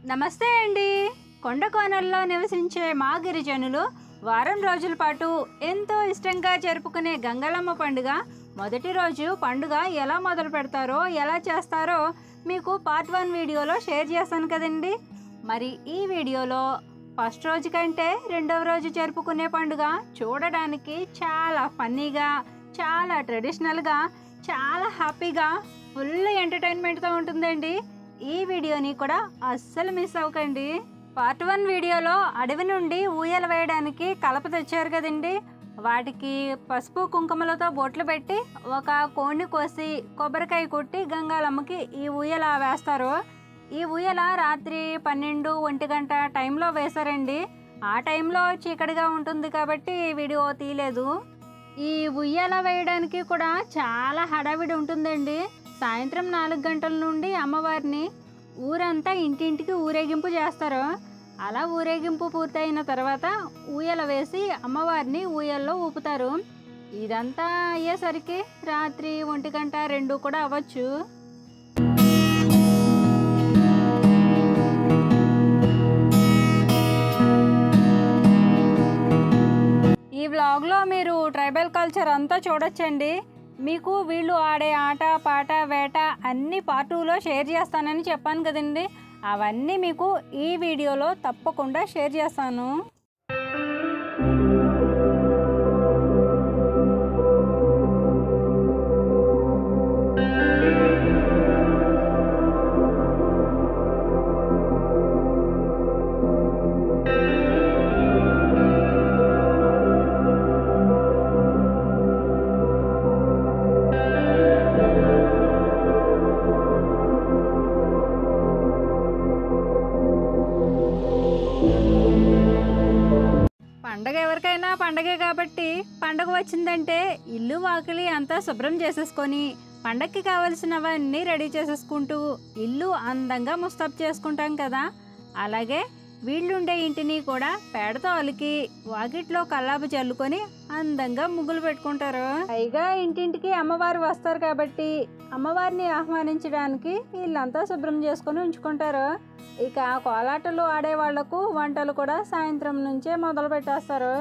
నమస్తే అండి. కొండ కోనల్లో నివసించే మా గిరిజనులు వారం రోజుల పాటు ఎంతో ఇష్టంగా జరుపుకునే గంగలమ్మ పండుగ మొదటి రోజు పండుగ ఎలా మొదలు పెడతారో ఎలా చేస్తారో మీకు పార్ట్ 1 వీడియోలో షేర్ చేశాను కదండి. మరి ఈ వీడియోలో ఫస్ట్ రోజు కంటే రెండవ రోజు జరుపుకునే పండుగ చూడడానికి చాలా ఫన్నీగా, చాలా ట్రెడిషనల్గా, చాలా హ్యాపీగా, ఫుల్ ఎంటర్టైన్మెంట్తో ఉంటుందండి. ఈ వీడియోని కూడా అస్సలు మిస్ అవ్వకండి. పార్ట్ 1 వీడియోలో అడవి నుండి ఊయల వేయడానికి కలప తెచ్చారు కదండి. వాటికి పసుపు కుంకుమలతో బొట్లు పెట్టి ఒక కోడిని కోసి కొబ్బరికాయ కొట్టి గంగాలమ్మకి ఈ ఊయల వేస్తారు. ఈ ఊయల రాత్రి 12-1 గంట టైంలో వేశారండి. ఆ టైంలో చీకటిగా ఉంటుంది కాబట్టి వీడియో తీయలేదు. ఈ ఉయ్యాల వేయడానికి కూడా చాలా హడావిడి ఉంటుందండి. సాయంత్రం 4 గంటల నుండి అమ్మవారిని ఊరంతా ఇంటింటికి ఊరేగింపు చేస్తారు. అలా ఊరేగింపు పూర్తయిన తర్వాత ఊయల వేసి అమ్మవారిని ఊయల్లో ఊపుతారు. ఇదంతా అయ్యేసరికి రాత్రి 1 గంట 2 కూడా అవ్వచ్చు. ఈ వ్లాగ్లో మీరు ట్రైబల్ కల్చర్ అంతా చూడొచ్చండి. మీకు వీళ్ళు ఆడే ఆట పాట వేట అన్నీ పార్ట్ 2లో షేర్ చేస్తానని చెప్పాను కదండి. అవన్నీ మీకు ఈ వీడియోలో తప్పకుండా షేర్ చేస్తాను. పండగ ఎవరికైనా పండగే కాబట్టి పండగ వచ్చిందంటే ఇల్లు వాకిలి అంతా శుభ్రం చేసేసుకొని పండగకి కావలసినవన్నీ రెడీ చేసేసుకుంటూ ఇల్లు అందంగా ముస్తాబు చేసుకుంటాం కదా. అలాగే వీళ్ళుండే ఇంటిని కూడా పేడతో అలికి వాకిట్లో కల్లాపు చల్లుకొని అందంగా ముగ్గులు పెట్టుకుంటారు. పైగా ఇంటింటికి అమ్మవారు వస్తారు కాబట్టి అమ్మవారిని ఆహ్వానించడానికి వీళ్ళంతా శుభ్రం చేసుకొని ఉంచుకుంటారు. ఇక కోలాటలు ఆడే వాళ్లకు వంటలు కూడా సాయంత్రం నుంచే మొదలు పెట్టేస్తారు.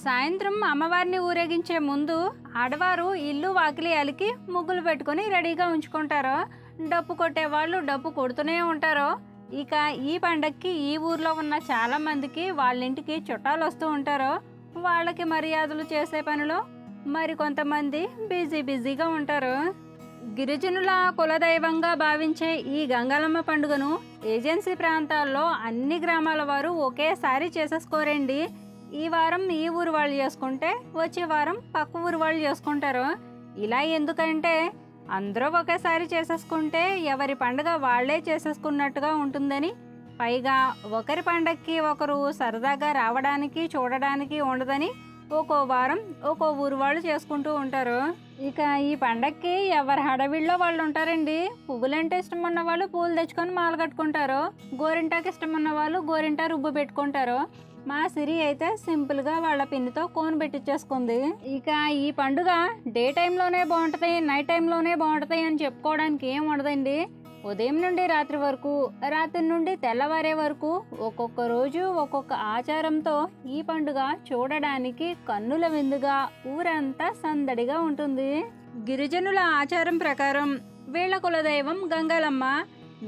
సాయంత్రం అమ్మవారిని ఊరేగించే ముందు ఆడవారు ఇల్లు వాకిలి అలికి ముగ్గులు పెట్టుకొని రెడీగా ఉంచుకుంటారు. డప్పు కొట్టే వాళ్ళు డప్పు కొడుతూనే ఉంటారు. ఇక ఈ పండగకి ఈ ఊర్లో ఉన్న చాలా మందికి వాళ్ళ ఇంటికి చుట్టాలు వస్తూ ఉంటారు. వాళ్ళకి మర్యాదలు చేసే పనిలో మరి కొంతమంది బిజీగా ఉంటారు. గిరిజనుల కులదైవంగా భావించే ఈ గంగలమ్మ పండుగను ఏజెన్సీ ప్రాంతాల్లో అన్ని గ్రామాల వారు ఒకేసారి చేసేసుకోరండి. ఈ వారం ఈ ఊరు వాళ్ళు చేసుకుంటే వచ్చే వారం పక్క ఊరు వాళ్ళు చేసుకుంటారు. ఇలా ఎందుకంటే అందరూ ఒకేసారి చేసేసుకుంటే ఎవరి పండుగ వాళ్లే చేసేసుకున్నట్టుగా ఉంటుందని, పైగా ఒకరి పండగకి ఒకరు సరదాగా రావడానికి చూడడానికి ఉండదని ఒక్కో వారం ఒక్కో ఊరు వాళ్ళు చేసుకుంటూ ఉంటారు. ఇక ఈ పండగకి ఎవరి హడవిళ్ళో వాళ్ళు ఉంటారండి. పువ్వులంటే ఇష్టం ఉన్న వాళ్ళు పూలు తెచ్చుకొని మాల కట్టుకుంటారు. గోరింటాకి ఇష్టం ఉన్న వాళ్ళు గోరింటా రుబ్బు పెట్టుకుంటారు. మా సిరి అయితే సింపుల్గా వాళ్ళ పిన్నితో కోన్ పెట్టించేసుకుంది. ఇక ఈ పండుగ డే టైంలోనే బాగుంటుంది, నైట్ టైంలోనే బాగుంటుంది అని చెప్పుకోవడానికి ఏం ఉండదండి. ఉదయం నుండి రాత్రి వరకు, రాత్రి నుండి తెల్లవారే వరకు ఒక్కొక్క రోజు ఒక్కొక్క ఆచారంతో ఈ పండుగ చూడడానికి కన్నుల విందుగా ఊరంతా సందడిగా ఉంటుంది. గిరిజనుల ఆచారం ప్రకారం వీళ్ళ కులదైవం గంగలమ్మ.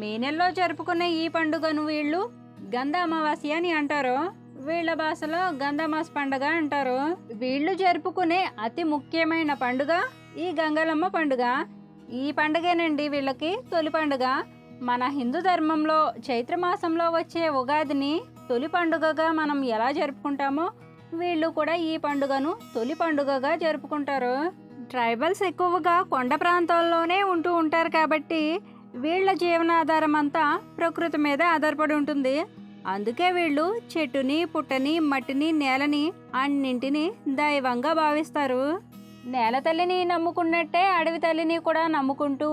మే నెలలో జరుపుకునే ఈ పండుగను వీళ్ళు గంధ అమావాస్య అని అంటారు. వీళ్ళ భాషలో గంధమాస పండుగ అంటారు. వీళ్ళు జరుపుకునే అతి ముఖ్యమైన పండుగ ఈ గంగలమ్మ పండుగ. ఈ పండుగేనండి వీళ్ళకి తొలి పండుగ. మన హిందూ ధర్మంలో చైత్రమాసంలో వచ్చే ఉగాదిని తొలి పండుగగా మనం ఎలా జరుపుకుంటామో వీళ్ళు కూడా ఈ పండుగను తొలి పండుగగా జరుపుకుంటారు. ట్రైబల్స్ ఎక్కువగా కొండ ప్రాంతాల్లోనే ఉంటూ ఉంటారు కాబట్టి వీళ్ళ జీవనాధారం అంతా ప్రకృతి మీద ఆధారపడి ఉంటుంది. అందుకే వీళ్ళు చెట్టుని, పుట్టని, మట్టిని, నేలని అన్నింటినీ దైవంగా భావిస్తారు. నేల తల్లిని నమ్ముకున్నట్టే అడవి తల్లిని కూడా నమ్ముకుంటూ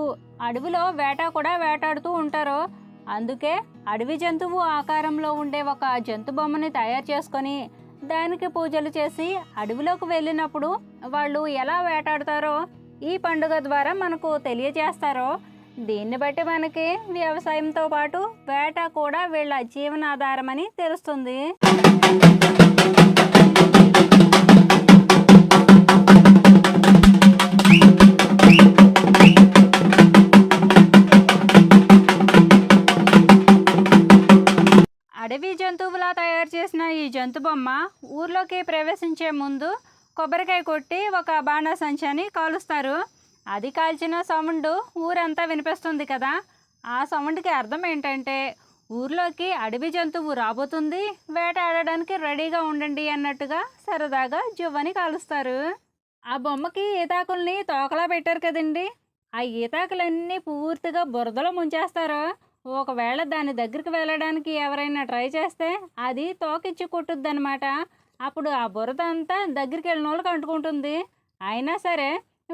అడవిలో వేట కూడా వేటాడుతూ ఉంటారు. అందుకే అడవి జంతువు ఆకారంలో ఉండే ఒక జంతు బొమ్మని తయారు చేసుకొని దానికి పూజలు చేసి అడవిలోకి వెళ్ళినప్పుడు వాళ్ళు ఎలా వేటాడతారో ఈ పండుగ ద్వారా మనకు తెలియజేస్తారో, దీన్ని బట్టి మనకి వ్యవసాయంతో పాటు వేట కూడా వీళ్ళ జీవనాధారమని తెలుస్తుంది. అడవి జంతువులా తయారు చేసిన ఈ జంతు బొమ్మ ఊర్లోకి ప్రవేశించే ముందు కొబ్బరికాయ కొట్టి ఒక బాణాసంచాని కాలుస్తారు. అది కాల్చిన సౌండ్ ఊరంతా వినిపిస్తుంది కదా. ఆ సౌండ్కి అర్థం ఏంటంటే ఊర్లోకి అడవి జంతువు రాబోతుంది, వేటాడడానికి రెడీగా ఉండండి అన్నట్టుగా సరదాగా జువ్వని కాలుస్తారు. ఆ బొమ్మకి ఈతాకుల్ని తోకలా పెట్టారు కదండి, ఆ ఈతాకులన్నీ పూర్తిగా బురదలో ముంచేస్తారు. ఒకవేళ దాని దగ్గరికి వెళ్ళడానికి ఎవరైనా ట్రై చేస్తే అది తోకిచ్చి కొట్టుద్దనమాట. అప్పుడు ఆ బురద అంతా దగ్గరికి వెళ్ళిన వాళ్ళకి అంటుకుంటుంది. అయినా సరే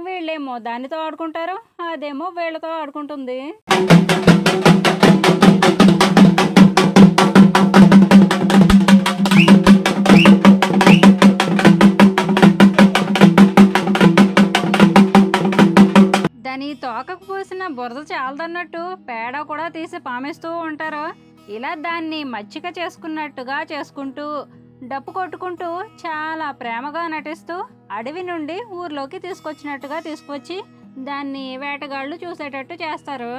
వీళ్ళేమో దానితో ఆడుకుంటారు, అదేమో వీళ్ళతో ఆడుకుంటుంది. దాని తోకకు పూసిన బురద చాలదన్నట్టు పేడ కూడా తీసి పామేస్తూ ఉంటారు. ఇలా దాన్ని మచ్చిక చేసుకున్నట్టుగా చేసుకుంటూ డప్పు కొట్టుకుంటూ చాలా ప్రేమగా నటిస్తూ అడవి నుండి ఊర్లోకి తీసుకొచ్చినట్టుగా తీసుకొచ్చి దాన్ని వేటగాళ్ళు చూసేటట్టు చేస్తారు.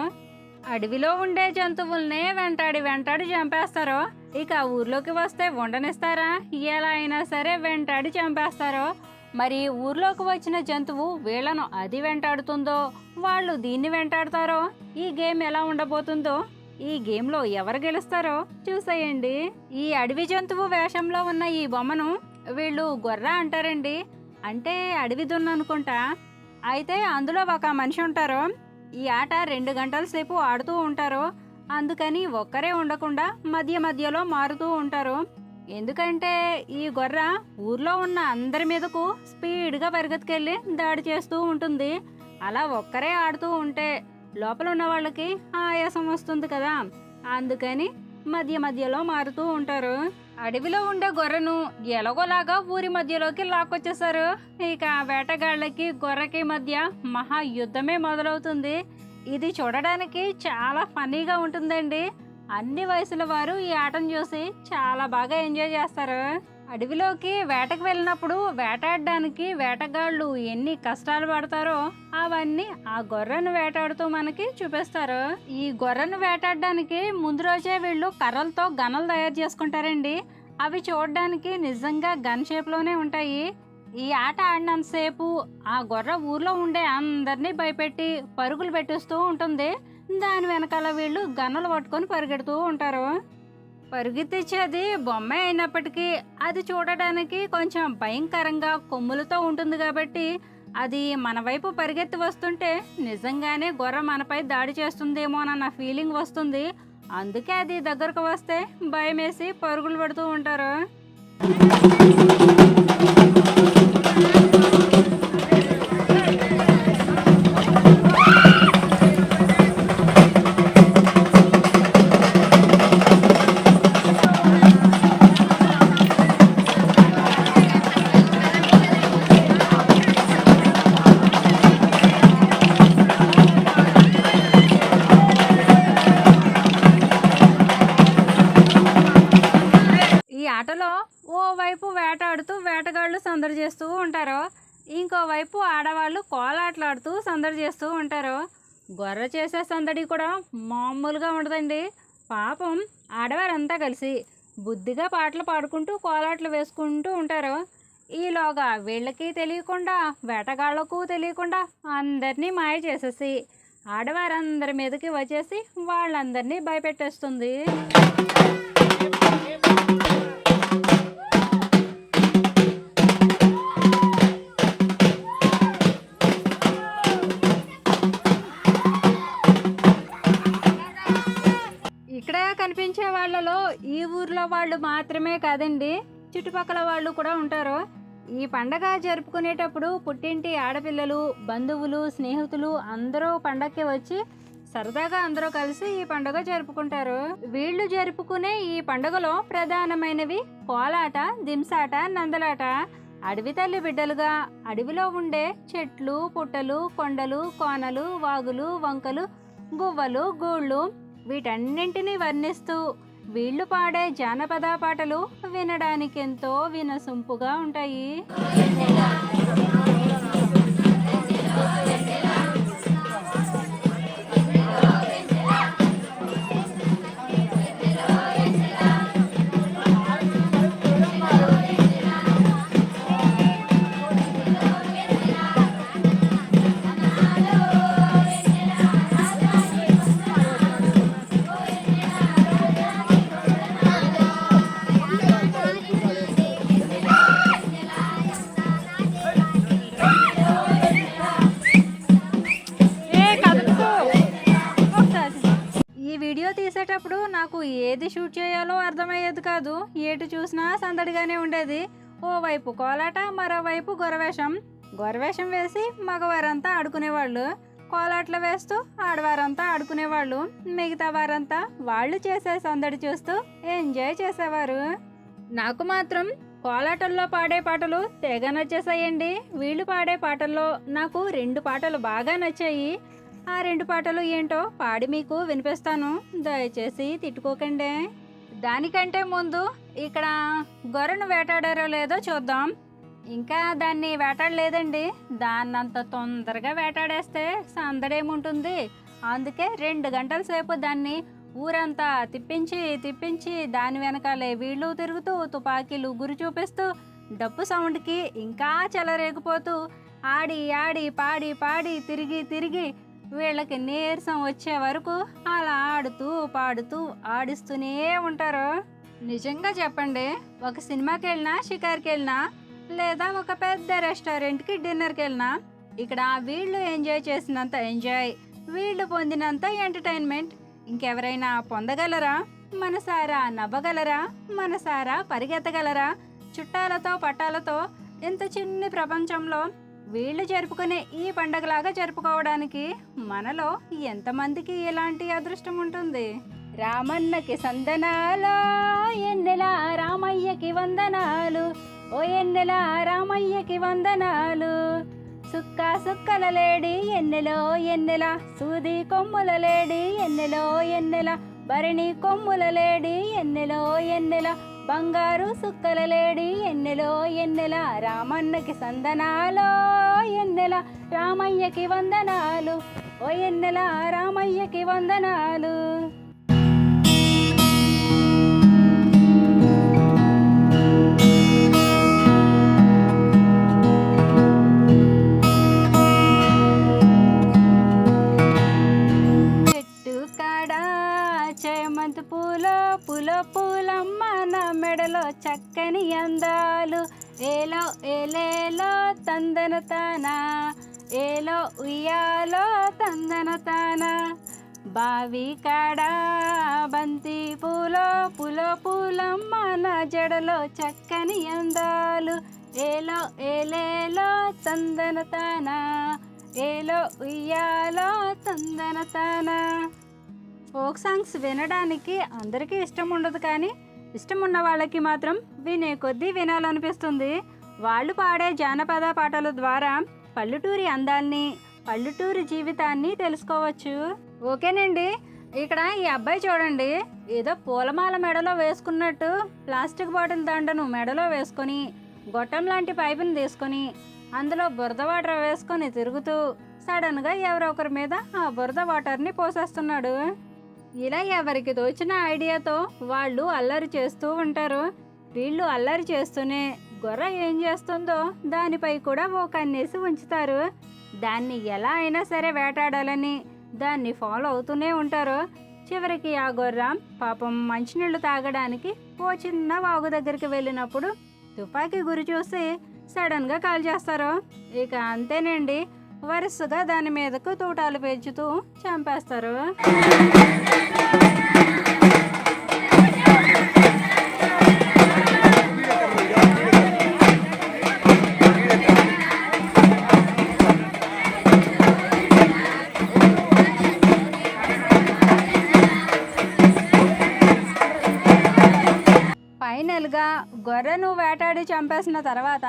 అడవిలో ఉండే జంతువుల్నే వెంటాడి వెంటాడి చంపేస్తారు. ఇక ఊర్లోకి వస్తే ఉండనిస్తారా? ఎలా అయినా సరే వెంటాడి చంపేస్తారు. మరి ఊర్లోకి వచ్చిన జంతువు వీళ్ళను అది వెంటాడుతుందో, వాళ్ళు దీన్ని వెంటాడతారో, ఈ గేమ్ ఎలా ఉండబోతుందో, ఈ గేమ్లో ఎవరు గెలుస్తారో చూసేయండి. ఈ అడవి జంతువు వేషంలో ఉన్న ఈ బొమ్మను వీళ్ళు గొర్ర అంటారండి. అంటే అడవి దున్న అనుకుంటా. అయితే అందులో ఒక మనిషి ఉంటారు. ఈ ఆట 2 గంటల సేపు ఆడుతూ ఉంటారు. అందుకని ఒక్కరే ఉండకుండా మధ్య మధ్యలో మారుతూ ఉంటారు. ఎందుకంటే ఈ గొర్ర ఊర్లో ఉన్న అందరి మీదకు స్పీడ్గా పరిగెత్తుకెళ్ళి దాడి చేస్తూ ఉంటుంది. అలా ఒక్కరే ఆడుతూ ఉంటే లోపల ఉన్న వాళ్ళకి ఆయాసం వస్తుంది కదా. అందుకని మధ్య మధ్యలో మారుతూ ఉంటారు. అడవిలో ఉండే గొర్రెను ఎలాగోలాగా ఊరి మధ్యలోకి లాక్కొచ్చేసారు. ఇక వేటగాళ్ళకి గొర్రెకి మధ్య మహా యుద్ధమే మొదలవుతుంది. ఇది చూడడానికి చాలా ఫన్నీగా ఉంటుందండి. అన్ని వయసుల వారు ఈ ఆటను చూసి చాలా బాగా ఎంజాయ్ చేస్తారు. అడవిలోకి వేటకు వెళ్ళినప్పుడు వేటాడడానికి వేటగాళ్ళు ఎన్ని కష్టాలు పడతారో అవన్నీ ఆ గొర్రెను వేటాడుతూ మనకి చూపిస్తారు. ఈ గొర్రెను వేటాడడానికి ముందు రోజే వీళ్ళు కర్రలతో గనలు తయారు చేసుకుంటారండి. అవి చూడడానికి నిజంగా గన్ షేప్లోనే ఉంటాయి. ఈ ఆట ఆడినంతసేపు ఆ గొర్రె ఊర్లో ఉండే అందరినీ భయపెట్టి పరుగులు పెట్టిస్తూ ఉంటుంది. దాని వెనకాల వీళ్ళు గన్నులు పట్టుకొని పరిగెడుతూ ఉంటారు. పరుగెత్తించేది బొమ్మే అయినప్పటికీ అది చూడడానికి కొంచెం భయంకరంగా కొమ్ములతో ఉంటుంది కాబట్టి అది మన వైపు పరిగెత్తి వస్తుంటే నిజంగానే గొర్రె మనపై దాడి చేస్తుందేమోనన్న ఫీలింగ్ వస్తుంది. అందుకే అది దగ్గరకు వస్తే భయమేసి పరుగులు పెడుతూ ఉంటారు. ఈ ఆటలో ఓవైపు వేటాడుతూ వేటగాళ్ళు సందడి చేస్తూ ఉంటారు, ఇంకోవైపు ఆడవాళ్ళు కోలాట్లాడుతూ సందడి చేస్తూ ఉంటారు. గొర్రె చేసే సందడి కూడా మామూలుగా ఉండదండి. పాపం ఆడవారంతా కలిసి బుద్ధిగా పాటలు పాడుకుంటూ కోలాట్లు వేసుకుంటూ ఉంటారు. ఈలోగా వీళ్ళకి తెలియకుండా వేటగాళ్లకు తెలియకుండా అందరినీ మాయ చేసేసి ఆడవారందరి మీదకి వచ్చేసి వాళ్ళందరినీ భయపెట్టేస్తుంది. ఇక్కడ కనిపించే వాళ్ళలో ఈ ఊర్లో వాళ్ళు మాత్రమే కాదండి, చుట్టుపక్కల వాళ్ళు కూడా ఉంటారు. ఈ పండగ జరుపుకునేటప్పుడు పుట్టింటి ఆడపిల్లలు, బంధువులు, స్నేహితులు అందరూ పండగకి వచ్చి సరదాగా అందరూ కలిసి ఈ పండుగ జరుపుకుంటారు. వీళ్ళు జరుపుకునే ఈ పండుగలో ప్రధానమైనవి కోలాట, దింసాట, నందలాట. అడవి తల్లి బిడ్డలుగా అడవిలో ఉండే చెట్లు, పుట్టలు, కొండలు, కోనలు, వాగులు, వంకలు, గువ్వలు, గూళ్ళు వీటన్నింటినీ వర్ణిస్తూ వీళ్ళు పాడే జానపద పాటలు వినడానికి ఎంతో వినసొంపుగా ఉంటాయి. వీడియో తీసేటప్పుడు నాకు ఏది షూట్ చేయాలో అర్థమయ్యేది కాదు. ఏటు చూసినా సందడిగానే ఉండేది. ఓవైపు కోలాట, మరోవైపు గొరవేషం వేసి మగవారంతా ఆడుకునేవాళ్ళు, కోలాట్లు వేస్తూ ఆడవారంతా ఆడుకునేవాళ్ళు. మిగతా వారంతా వాళ్ళు చేసే సందడి చూస్తూ ఎంజాయ్ చేసేవారు. నాకు మాత్రం కోలాటల్లో పాడే పాటలు తెగ నచ్చేసాయండి. వీళ్ళు పాడే పాటల్లో నాకు 2 పాటలు బాగా నచ్చాయి. ఆ 2 పాటలు ఏంటో పాడి మీకు వినిపిస్తాను, దయచేసి తిట్టుకోకండి. దానికంటే ముందు ఇక్కడ గొర్రెను వేటాడారో లేదో చూద్దాం. ఇంకా దాన్ని వేటాడలేదండి. దాన్నంత తొందరగా వేటాడేస్తే సందడేముంటుంది. అందుకే 2 గంటల సేపు దాన్ని ఊరంతా తిప్పించి దాని వెనకాలే వీళ్ళు తిరుగుతూ తుపాకీలు గురి చూపిస్తూ డప్పు సౌండ్కి ఇంకా చెలరేగిపోతూ ఆడి పాడి తిరిగి వీళ్ళకి నీరసం వచ్చే వరకు అలా ఆడుతూ పాడుతూ ఆడిస్తూనే ఉంటారు. నిజంగా చెప్పండి, ఒక సినిమాకి వెళ్ళినా, షికార్కి వెళ్ళినా, లేదా ఒక పెద్ద రెస్టారెంట్కి డిన్నర్కి వెళ్ళినా ఇక్కడ వీళ్ళు ఎంజాయ్ చేసినంత ఎంజాయ్, వీళ్ళు పొందినంత ఎంటర్టైన్మెంట్ ఇంకెవరైనా పొందగలరా? మనసారా నవ్వగలరా? మనసారా పరిగెత్తగలరా? చుట్టాలతో పట్టాలతో ఇంత చిన్ని ప్రపంచంలో వీళ్ళు జరుపుకునే ఈ పండగలాగా జరుపుకోవడానికి మనలో ఎంతమందికి ఇలాంటి అదృష్టం ఉంటుంది? రామన్నకి సందనాలో ఎన్నెల రామయ్యకి వందనాలు, ఓ ఎన్నెల రామయ్యకి వందనాలు. సుక్కల లేడి ఎన్నెల సూది కొమ్ముల లేడి ఎన్నెల భరణి కొమ్ముల లేడి ఎన్నెల బంగారు సుక్కల లేడి ఎన్నెల రామన్నకి సందనాలో ఎన్నెల రామయ్యకి వందనాలు, ఓ ఎన్నెల రామయ్యకి వందనాలు. చేమంతి పూలమ్మ నా మెడలో చక్కని అందాలు, ఏలో ఏలేలో తందన తానా, ఏలో ఉయ్యాలో తందన తానా. బావి కాడా బంతి పూలమ్మ నా జడలో చక్కని అందాలు, ఏలో ఏలేలో తందన తానా, ఏలో ఉయ్యాలో తందన తానా. ఫోక్ సాంగ్స్ వినడానికి అందరికీ ఇష్టం ఉండదు, కానీ ఇష్టం ఉన్న వాళ్ళకి మాత్రం వినే కొద్దీ వినాలనిపిస్తుంది. వాళ్ళు పాడే జానపద పాటల ద్వారా పల్లెటూరి అందాల్ని, పల్లెటూరి జీవితాన్ని తెలుసుకోవచ్చు. ఓకేనండి, ఇక్కడ ఈ అబ్బాయి చూడండి, ఏదో పూలమాల మెడలో వేసుకున్నట్టు ప్లాస్టిక్ బాటిల్ దండను మెడలో వేసుకొని గొట్టం లాంటి పైపుని తీసుకొని అందులో బురద వాటర్ వేసుకొని తిరుగుతూ సడన్గా ఎవరో ఒకరి మీద ఆ బురద వాటర్ని పోసేస్తున్నాడు. ఇలా ఎవరికి తోచిన ఐడియాతో వాళ్ళు అల్లరి చేస్తూ ఉంటారు. వీళ్ళు అల్లరి చేస్తూనే గొర్రె ఏం చేస్తుందో దానిపై కూడా ఓ కన్నేసి ఉంచుతారు. దాన్ని ఎలా అయినా సరే వేటాడాలని దాన్ని ఫాలో అవుతూనే ఉంటారు. చివరికి ఆ గొర్రె పాపం మంచినీళ్ళు తాగడానికి ఓ చిన్న వాగు దగ్గరికి వెళ్ళినప్పుడు తుపాకీ గురి చూసి సడన్గా కాల్ చేస్తారు. ఇక అంతేనండి, వరుసగా దాని మీదకు తూటాలు పేర్చుతూ చంపేస్తారు. గొర్రెను వేటాడి చంపేసిన తర్వాత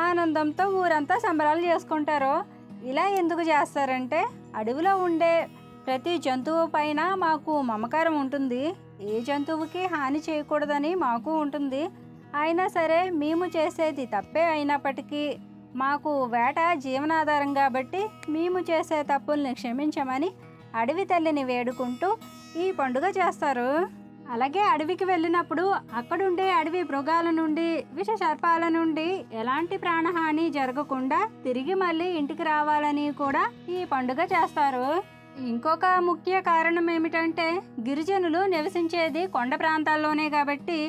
ఆనందంతో ఊరంతా సంబరాలు చేసుకుంటారు. ఇలా ఎందుకు చేస్తారంటే అడవిలో ఉండే ప్రతి జంతువు పైన మాకు మమకారం ఉంటుంది. ఏ జంతువుకి హాని చేయకూడదని మాకు ఉంటుంది. అయినా సరే మేము చేసేది తప్పే అయినప్పటికీ మాకు వేట జీవనాధారం కాబట్టి మేము చేసే తప్పుల్ని క్షమించమని అడవి తల్లిని వేడుకుంటూ ఈ పండుగ చేస్తారు. అలాగే అడవికి వెళ్ళినప్పుడు అక్కడుండే అడవి మృగాల నుండి విష సర్పాల నుండి ఎలాంటి ప్రాణహాని జరగకుండా తిరిగి మళ్ళీ ఇంటికి రావాలని కూడా ఈ పండుగ చేస్తారు. ఇంకొక ముఖ్య కారణం ఏమిటంటే గిరిజనులు నివసించేది కొండ ప్రాంతాల్లోనే కాబట్టి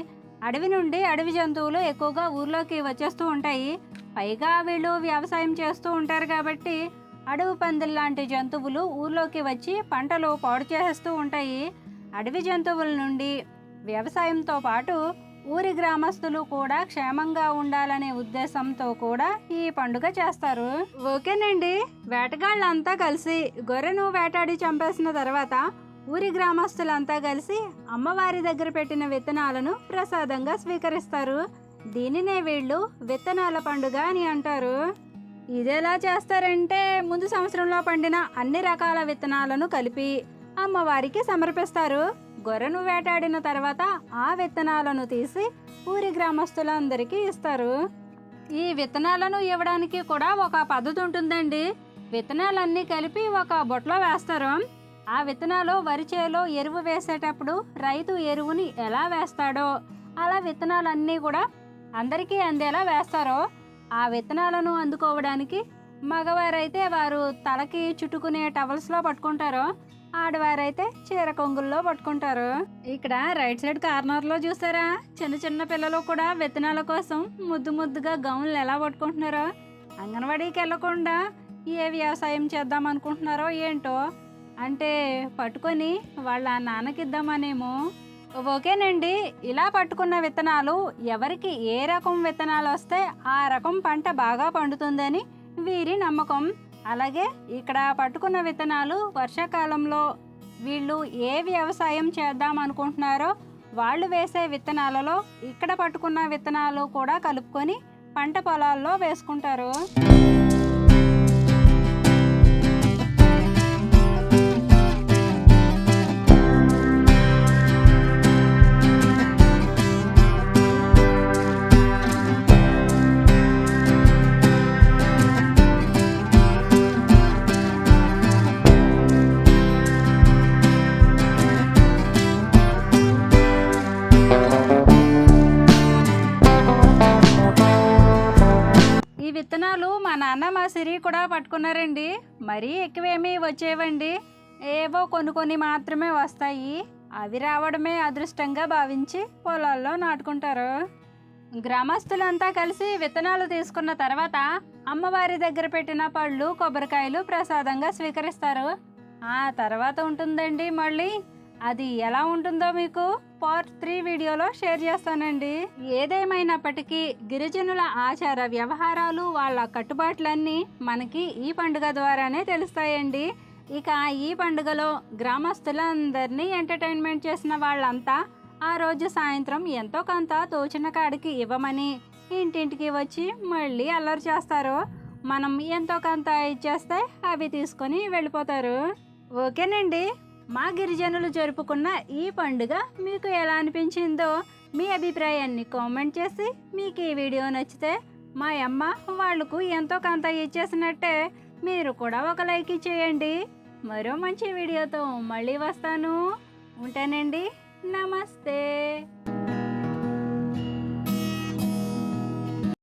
అడవి నుండి అడవి జంతువులు ఎక్కువగా ఊర్లోకి వచ్చేస్తూ ఉంటాయి. పైగా వీళ్ళు వ్యవసాయం చేస్తూ ఉంటారు కాబట్టి అడవి పందులు లాంటి జంతువులు ఊర్లోకి వచ్చి పంటలు పాడు చేస్తూ ఉంటాయి. అడవి జంతువుల నుండి వ్యవసాయంతో పాటు ఊరి గ్రామస్తులు కూడా క్షేమంగా ఉండాలనే ఉద్దేశంతో కూడా ఈ పండుగ చేస్తారు. ఓకేనండి, వేటగాళ్ళంతా కలిసి గొర్రెను వేటాడి చంపేసిన తర్వాత ఊరి గ్రామస్తులంతా కలిసి అమ్మవారి దగ్గర పెట్టిన విత్తనాలను ప్రసాదంగా స్వీకరిస్తారు. దీనినే వీళ్ళు విత్తనాల పండుగ అని అంటారు. ఇదేలా చేస్తారంటే ముందు సంవత్సరంలో పండిన అన్ని రకాల విత్తనాలను కలిపి అమ్మవారికి సమర్పిస్తారు. గొర్రెను వేటాడిన తర్వాత ఆ విత్తనాలను తీసి ఊరి గ్రామస్తులందరికీ ఇస్తారు. ఈ విత్తనాలను ఇవ్వడానికి కూడా ఒక పద్ధతి ఉంటుందండి. విత్తనాలన్నీ కలిపి ఒక బొట్లో వేస్తారు. ఆ విత్తనాలు వరి చేలో ఎరువు వేసేటప్పుడు రైతు ఎరువుని ఎలా వేస్తాడో అలా విత్తనాలన్నీ కూడా అందరికీ అందేలా వేస్తారో. ఆ విత్తనాలను అందుకోవడానికి మగవారైతే వారు తలకి చుట్టుకునే టవల్స్లో పట్టుకుంటారు, ఆడవారైతే చీర కొంగుల్లో పట్టుకుంటారు. ఇక్కడ రైట్ సైడ్ కార్నర్లో చూసారా, చిన్న చిన్న పిల్లలు కూడా విత్తనాల కోసం ముద్దు ముద్దుగా గౌన్లు ఎలా పట్టుకుంటున్నారో. అంగన్వాడీకి వెళ్లకుండా ఏ వ్యవసాయం చేద్దాం అనుకుంటున్నారో ఏంటో, అంటే పట్టుకొని వాళ్ళ నాన్నకిద్దామనేమో. ఓకేనండి, ఇలా పట్టుకున్న విత్తనాలు ఎవరికి ఏ రకం విత్తనాలు వస్తే ఆ రకం పంట బాగా పండుతుందని వీరి నమ్మకం. అలాగే ఇక్కడ పట్టుకున్న విత్తనాలు వర్షాకాలంలో వీళ్ళు ఏ వ్యవసాయం చేద్దాం అనుకుంటున్నారో వాళ్ళు వేసే విత్తనాలలో ఇక్కడ పట్టుకున్న విత్తనాలు కూడా కలుపుకొని పంట పొలాల్లో వేసుకుంటారు. విత్తనాలు మా నాన్న మా సిరి కూడా పట్టుకున్నారండి. మరీ ఎక్కువేమీ వచ్చేవండి, ఏవో కొన్ని మాత్రమే వస్తాయి. అవి రావడమే అదృష్టంగా భావించి పొలాల్లో నాటుకుంటారు. గ్రామస్తులంతా కలిసి విత్తనాలు తీసుకున్న తర్వాత అమ్మవారి దగ్గర పెట్టిన పళ్ళు కొబ్బరికాయలు ప్రసాదంగా స్వీకరిస్తారు. ఆ తర్వాత ఉంటుందండి మళ్ళీ. అది ఎలా ఉంటుందో మీకు పార్ట్ 3 వీడియోలో షేర్ చేస్తానండి. ఏదేమైనప్పటికీ గిరిజనుల ఆచార వ్యవహారాలు వాళ్ళ కట్టుబాట్లన్నీ మనకి ఈ పండుగ ద్వారానే తెలుస్తాయండి. ఇక ఈ పండుగలో గ్రామస్తులందరినీ ఎంటర్టైన్మెంట్ చేసిన వాళ్ళంతా ఆ రోజు సాయంత్రం ఎంతో కొంత తోచిన కాడికి ఇవ్వమని ఇంటింటికి వచ్చి మళ్ళీ అల్లరి చేస్తారు. మనం ఎంతో కొంత ఇచ్చేస్తే అవి తీసుకొని వెళ్ళిపోతారు. ఓకేనండి, మా గిరిజనులు జరుపుకున్న ఈ పండుగ మీకు ఎలా అనిపించిందో మీ అభిప్రాయాన్ని కామెంట్ చేసి, మీకు ఈ వీడియో నచ్చితే మా అమ్మ వాళ్లకు ఎంతో కొంత ఇచ్చేసినట్టే మీరు కూడా ఒక లైక్ ఇచ్చేయండి. మరో మంచి వీడియోతో మళ్ళీ వస్తాను. ఉంటానండి. నమస్తే.